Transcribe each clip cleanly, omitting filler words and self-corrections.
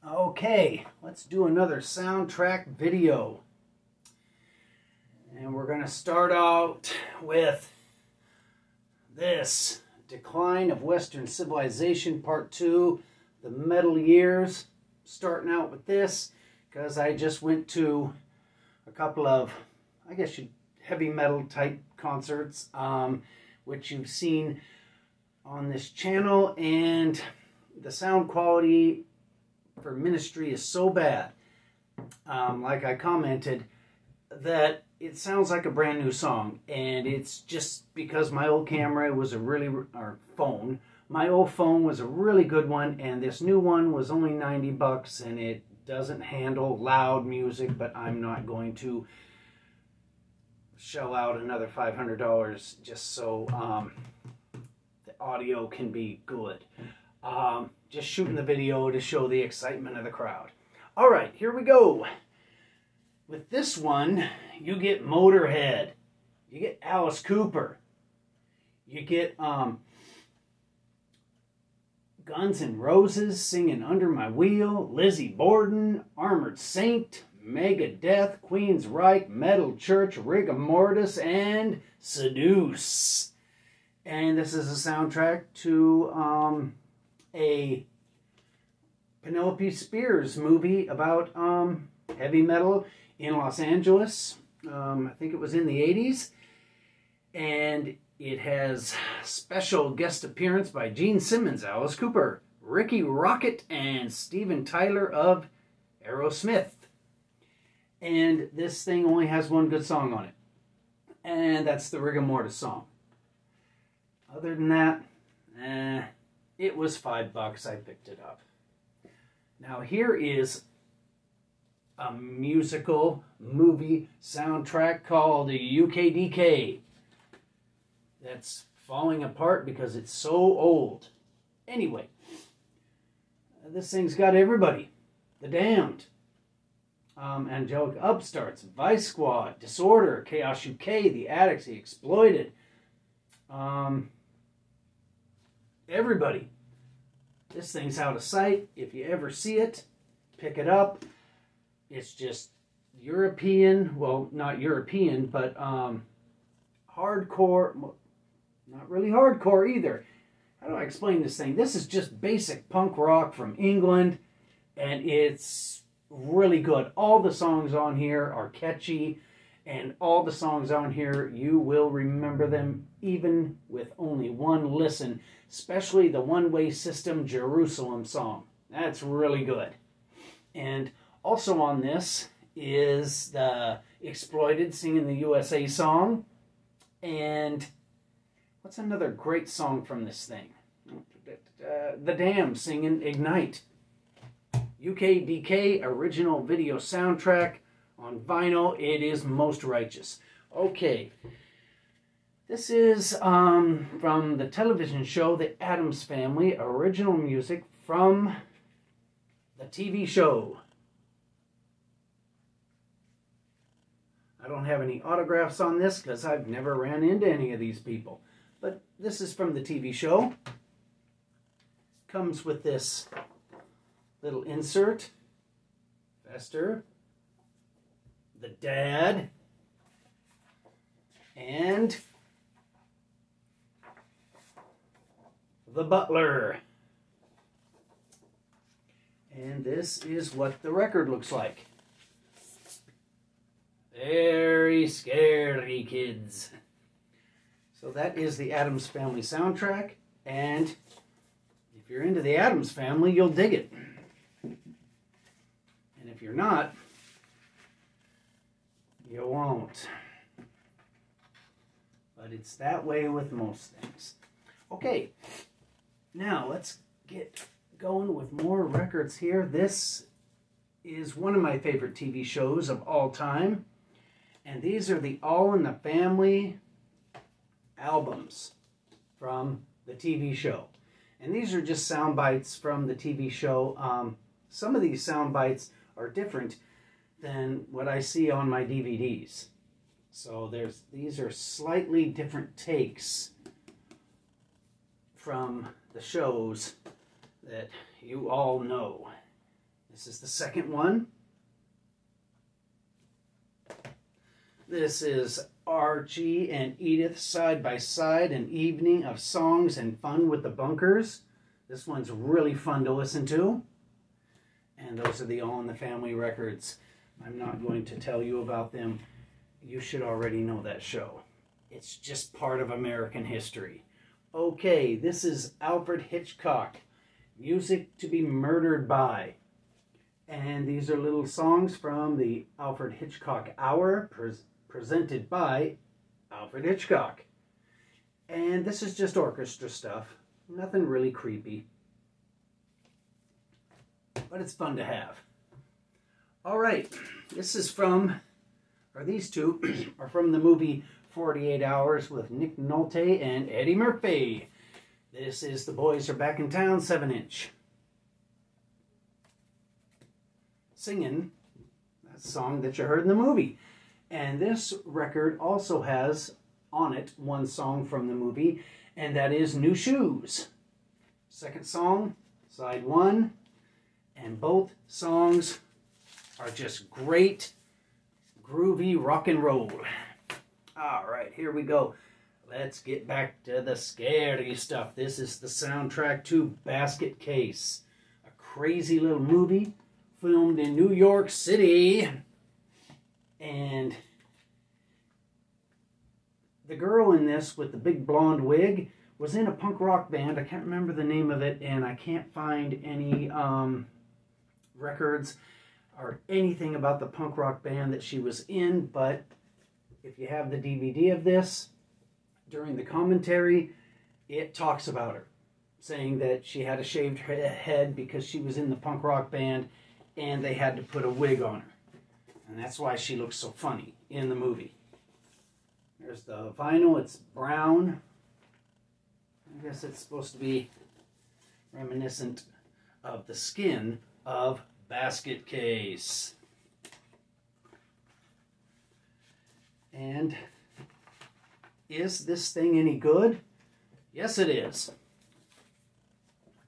Okay, let's do another soundtrack video. And we're going to start out with this, Decline of Western Civilization Part 2, the Metal Years. Starting out with this, because I just went to a couple of, I guess, heavy metal type concerts, which you've seen on this channel, and the sound quality for Ministry is so bad, like I commented, that it sounds like a brand new song. And it's just because my old camera was my old phone was a really good one, and this new one was only 90 bucks, and it doesn't handle loud music, but I'm not going to shell out another $500 just so the audio can be good. Just shooting the video to show the excitement of the crowd. All right, here we go. With this one, you get Motorhead. You get Alice Cooper. You get Guns N' Roses singing Under My Wheel, Lizzie Borden, Armored Saint, Megadeth, Queensryche, Metal Church, Rigor Mortis, and Seduce. And this is a soundtrack to a Penelope Spears movie about heavy metal in Los Angeles. I think it was in the 80s. And it has special guest appearance by Gene Simmons, Alice Cooper, Ricky Rocket, and Steven Tyler of Aerosmith. And this thing only has one good song on it, and that's the Rigor Mortis song. Other than that, it was $5. I picked it up. Now here is a musical movie soundtrack called UKDK. That's falling apart because it's so old. Anyway, this thing's got everybody. The Damned, Angelic Upstarts, Vice Squad, Disorder, Chaos UK, The Addicts, The Exploited. Everybody. This thing's out of sight. If you ever see it, pick it up. It's just European, well, not European, but hardcore. Not really hardcore either. How do I explain this thing? This is just basic punk rock from England, and it's really good. All the songs on here are catchy, and all the songs on here, you will remember them even with only one listen, especially the One Way System Jerusalem song. That's really good. And also on this is the Exploited singing the USA song, and what's another great song from this thing? The Damned singing Ignite. UKDK original video soundtrack on vinyl. It is most righteous. Okay. This is from the television show The Addams Family. Original music from the TV show. I don't have any autographs on this because I've never ran into any of these people. But this is from the TV show. Comes with this little insert. Fester. The Dad. And the Butler. And this is what the record looks like. Very scary, kids. So that is the Addams Family soundtrack, and if you're into the Addams Family, you'll dig it. And if you're not, you won't. But it's that way with most things. Okay, now let's get going with more records here. This is one of my favorite TV shows of all time, and these are the All in the Family albums from the TV show. And these are just sound bites from the TV show. Some of these sound bites are different than what I see on my DVDs. So these are slightly different takes from the shows that you all know. This is the second one. This is Archie and Edith side by side, an evening of songs and fun with the Bunkers. This one's really fun to listen to. And those are the All in the Family records. I'm not going to tell you about them. You should already know that show. It's just part of American history. Okay, this is Alfred Hitchcock, Music to be Murdered By. And these are little songs from the Alfred Hitchcock Hour, presented by Alfred Hitchcock. And this is just orchestra stuff. Nothing really creepy. But it's fun to have. All right, this is from, or these two are from the movie 48 Hours with Nick Nolte and Eddie Murphy. This is The Boys Are Back in Town 7-inch. Singing that song that you heard in the movie. And this record also has on it one song from the movie, and that is New Shoes. Second song, side one, and both songs are just great, groovy rock and roll. All right, here we go. Let's get back to the scary stuff. This is the soundtrack to Basket Case, a crazy little movie filmed in New York City. And the girl in this with the big blonde wig was in a punk rock band. I can't remember the name of it, and I can't find any records or anything about the punk rock band that she was in, but if you have the DVD of this, during the commentary, it talks about her, saying that she had a shaved head because she was in the punk rock band and they had to put a wig on her. And that's why she looks so funny in the movie. There's the vinyl, it's brown. I guess it's supposed to be reminiscent of the skin of Basket Case. And is this thing any good? Yes, it is.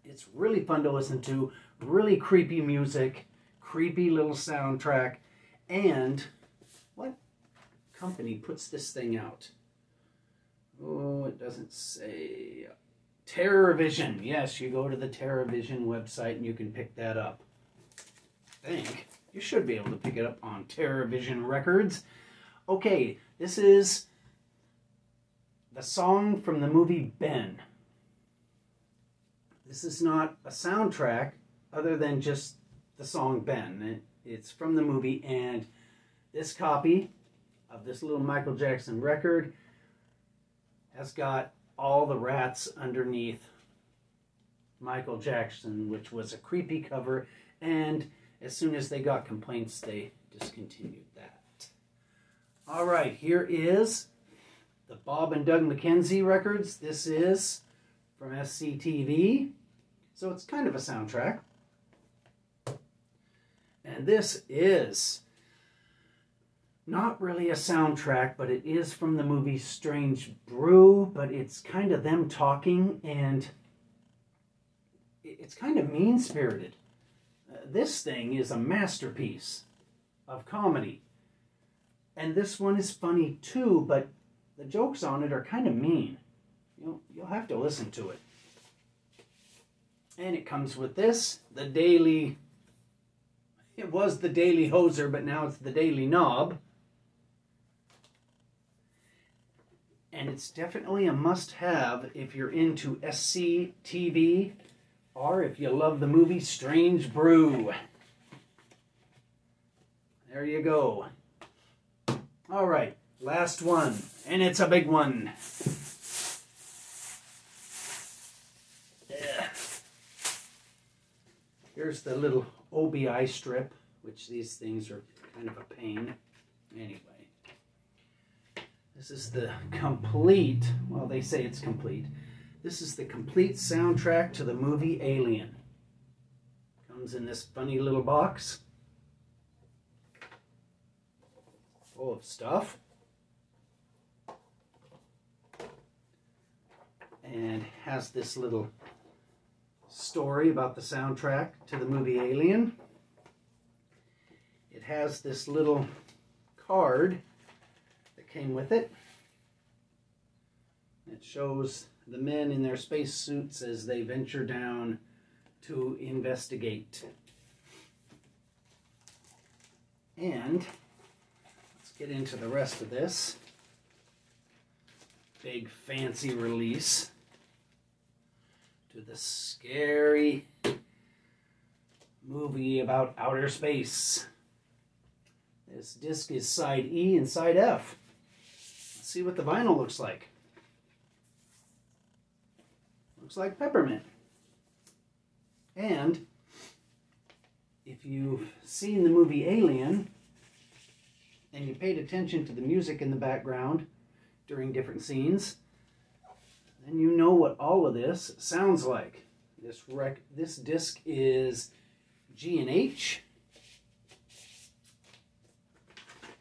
It's really fun to listen to, really creepy music, creepy little soundtrack, and what company puts this thing out? Oh, it doesn't say. TerrorVision. Yes, you go to the TerrorVision website and you can pick that up. I think you should be able to pick it up on TerrorVision Records. Okay, this is the song from the movie Ben. This is not a soundtrack other than just the song Ben. It's from the movie, and this copy of this little Michael Jackson record has got all the rats underneath Michael Jackson, which was a creepy cover, and as soon as they got complaints, they discontinued that. All right, here is the Bob and Doug Mckenzie records. This is from SCTV, so it's kind of a soundtrack. And this is not really a soundtrack, but it is from the movie Strange Brew, but it's kind of them talking, and it's kind of mean-spirited. This thing is a masterpiece of comedy. And this one is funny too, but the jokes on it are kind of mean. You'll have to listen to it. And it comes with this, the Daily... It was the Daily Hoser, but now it's the Daily Knob. And it's definitely a must-have if you're into SCTV or if you love the movie Strange Brew. There you go. All right, last one, and it's a big one. Here's the little OBI strip, which these things are kind of a pain. Anyway, this is the complete, well, they say it's complete. This is the complete soundtrack to the movie Alien. Comes in this funny little box full of stuff. And has this little story about the soundtrack to the movie Alien. it has this little card that came with it. It shows the men in their spacesuits as they venture down to investigate. And let's get into the rest of this. Big fancy release to the scary movie about outer space. This disc is side E and side F. Let's see what the vinyl looks like. Looks like peppermint. And if you've seen the movie Alien and you paid attention to the music in the background during different scenes, then you know what all of this sounds like. This disc is G and H,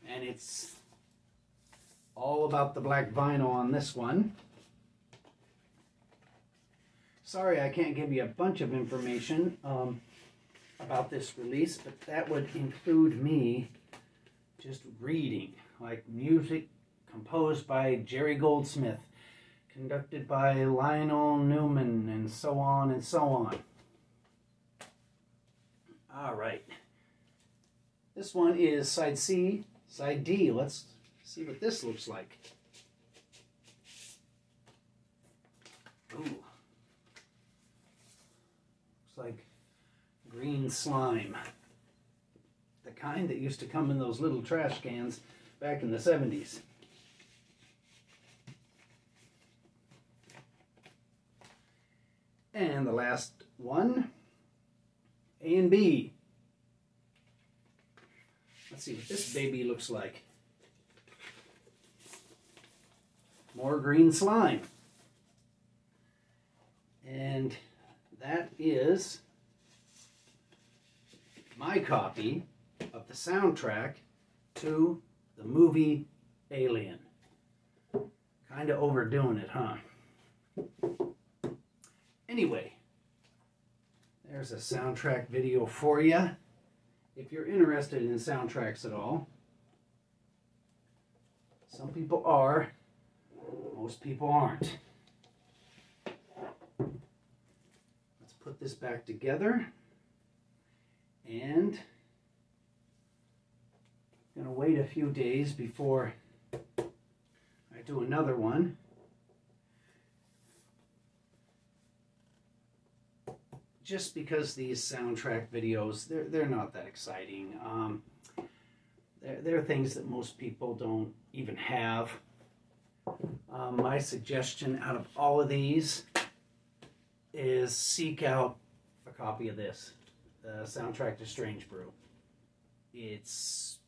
and it's all about the black vinyl on this one. Sorry, I can't give you a bunch of information about this release, but that would include me just reading, like music composed by Jerry Goldsmith, conducted by Lionel Newman, and so on and so on. All right. This one is side C, side D. Let's see what this looks like. Ooh. Looks like green slime. The kind that used to come in those little trash cans back in the 70s. And the last one, A and B. Let's see what this baby looks like. More green slime. And that is my copy of the soundtrack to the movie Alien. Kind of overdoing it, huh? Anyway, there's a soundtrack video for you if you're interested in soundtracks at all. Some people are, most people aren't. Let's put this back together, and I'm going to wait a few days before I do another one. Just because these soundtrack videos, they're not that exciting. They're things that most people don't even have. My suggestion out of all of these is seek out a copy of this, the soundtrack to Strange Brew. It's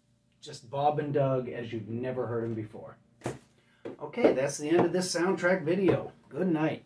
just Bob and Doug as you've never heard them before. Okay, that's the end of this soundtrack video. Good night.